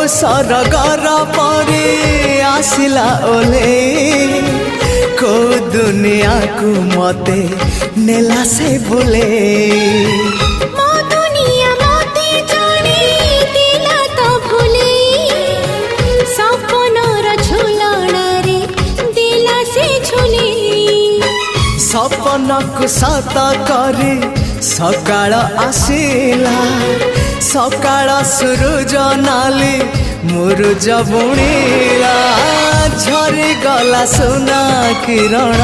सरगर परे आसिला ओले को दुनिया को मते नेला से बोले सपन को सत करे सकाळ आसिला सकाळ सूरज नाली मुरुज बुणीला झरी गला सुना किरण